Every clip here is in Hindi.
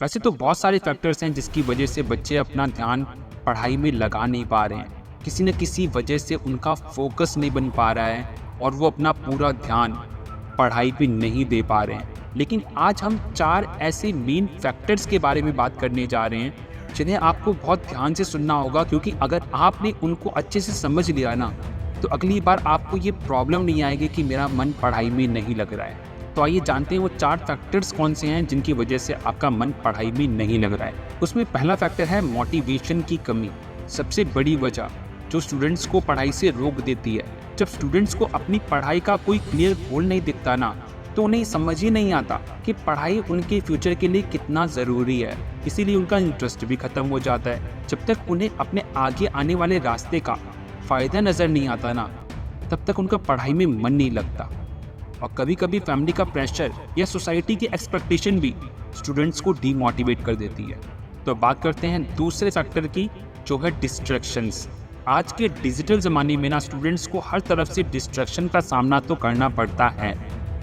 वैसे तो बहुत सारे फैक्टर्स हैं जिसकी वजह से बच्चे अपना ध्यान पढ़ाई में लगा नहीं पा रहे हैं। किसी न किसी वजह से उनका फोकस नहीं बन पा रहा है और वो अपना पूरा ध्यान पढ़ाई पे नहीं दे पा रहे हैं। लेकिन आज हम 4 ऐसे मेन फैक्टर्स के बारे में बात करने जा रहे हैं जिन्हें आपको बहुत ध्यान से सुनना होगा, क्योंकि अगर आपने उनको अच्छे से समझ लिया ना तो अगली बार आपको ये प्रॉब्लम नहीं आएगी कि मेरा मन पढ़ाई में नहीं लग रहा है। तो आइए जानते हैं वो 4 फैक्टर्स कौन से हैं जिनकी वजह से आपका मन पढ़ाई में नहीं लग रहा है। उसमें पहला फैक्टर है मोटिवेशन की कमी। सबसे बड़ी वजह जो स्टूडेंट्स को पढ़ाई से रोक देती है। जब स्टूडेंट्स को अपनी पढ़ाई का कोई क्लियर गोल नहीं दिखता ना तो उन्हें समझ ही नहीं आता कि पढ़ाई उनके फ्यूचर के लिए कितना ज़रूरी है। इसीलिए उनका इंटरेस्ट भी ख़त्म हो जाता है। जब तक उन्हें अपने आगे आने वाले रास्ते का फ़ायदा नज़र नहीं आता ना तब तक उनका पढ़ाई में मन नहीं लगता। और कभी कभी फैमिली का प्रेशर या सोसाइटी की एक्सपेक्टेशन भी स्टूडेंट्स को डीमोटिवेट कर देती है। तो बात करते हैं दूसरे फैक्टर की, जो है डिस्ट्रैक्शंस। आज के डिजिटल ज़माने में ना स्टूडेंट्स को हर तरफ से डिस्ट्रैक्शन का सामना तो करना पड़ता है।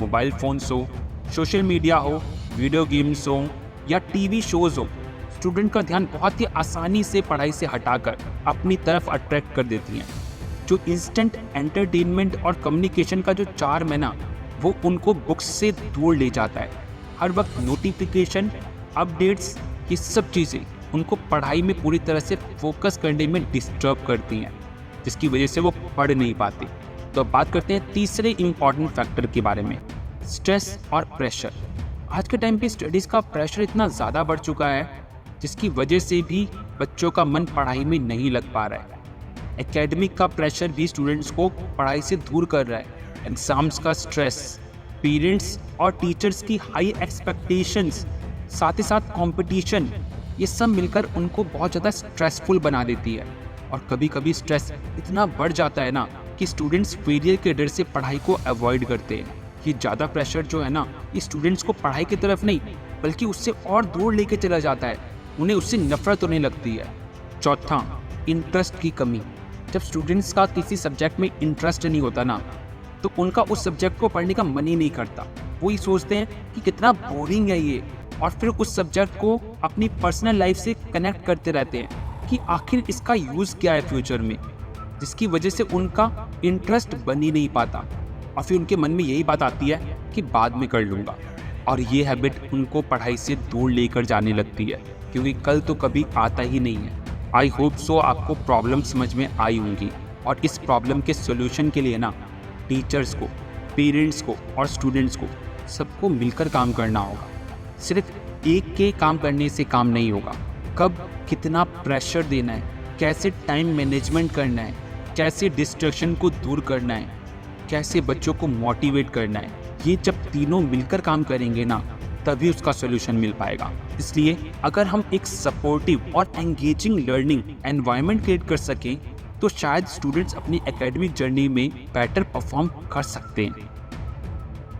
मोबाइल फ़ोन्स हो, सोशल मीडिया हो, वीडियो गेम्स हो या टीवी शोज़ हो, स्टूडेंट का ध्यान बहुत ही आसानी से पढ़ाई से हटाकर अपनी तरफ अट्रैक्ट कर देती हैं। जो इंस्टेंट एंटरटेनमेंट और कम्युनिकेशन का जो चार्म है ना वो उनको बुक्स से दूर ले जाता है। हर वक्त नोटिफिकेशन, अपडेट्स, ये सब चीज़ें उनको पढ़ाई में पूरी तरह से फोकस करने में डिस्टर्ब करती हैं, जिसकी वजह से वो पढ़ नहीं पाते। तो अब बात करते हैं तीसरे इम्पॉर्टेंट फैक्टर के बारे में, स्ट्रेस और प्रेशर। आज के टाइम पे स्टडीज़ का प्रेशर इतना ज़्यादा बढ़ चुका है जिसकी वजह से भी बच्चों का मन पढ़ाई में नहीं लग पा रहा है। एकेडमिक का प्रेशर भी स्टूडेंट्स को पढ़ाई से दूर कर रहा है। एग्ज़ाम्स का स्ट्रेस, पेरेंट्स और टीचर्स की हाई एक्सपेक्टेशंस, साथ ही साथ कंपटीशन, ये सब मिलकर उनको बहुत ज़्यादा स्ट्रेसफुल बना देती है। और कभी कभी स्ट्रेस इतना बढ़ जाता है ना कि स्टूडेंट्स फेलियर के डर से पढ़ाई को अवॉइड करते हैं। ये ज़्यादा प्रेशर जो है ना ये स्टूडेंट्स को पढ़ाई की तरफ नहीं बल्कि उससे और दूर लेके चला जाता है। उन्हें उससे नफरत होने लगती है। चौथा, इंटरेस्ट की कमी। जब स्टूडेंट्स का किसी सब्जेक्ट में इंटरेस्ट नहीं होता ना तो उनका उस सब्जेक्ट को पढ़ने का मन ही नहीं करता। वो ही सोचते हैं कि कितना बोरिंग है ये, और फिर उस सब्जेक्ट को अपनी पर्सनल लाइफ से कनेक्ट करते रहते हैं कि आखिर इसका यूज़ क्या है फ्यूचर में, जिसकी वजह से उनका इंटरेस्ट बन ही नहीं पाता। और फिर उनके मन में यही बात आती है कि बाद में कर लूँगा, और ये हैबिट उनको पढ़ाई से दूर लेकर जाने लगती है, क्योंकि कल तो कभी आता ही नहीं है। आई होप सो आपको प्रॉब्लम समझ में आई होंगी, और इस प्रॉब्लम के सोल्यूशन के लिए ना टीचर्स को, पेरेंट्स को और स्टूडेंट्स को सबको मिलकर काम करना होगा। सिर्फ एक के काम करने से काम नहीं होगा। कब कितना प्रेशर देना है, कैसे टाइम मैनेजमेंट करना है, कैसे डिस्ट्रैक्शन को दूर करना है, कैसे बच्चों को मोटिवेट करना है, ये जब तीनों मिलकर काम करेंगे ना तभी उसका सोल्यूशन मिल पाएगा। इसलिए अगर हम एक सपोर्टिव और एंगेजिंग लर्निंग एनवायरनमेंट क्रिएट कर सकें तो शायद स्टूडेंट्स अपनी एकेडमिक जर्नी में बेटर परफॉर्म कर सकते हैं।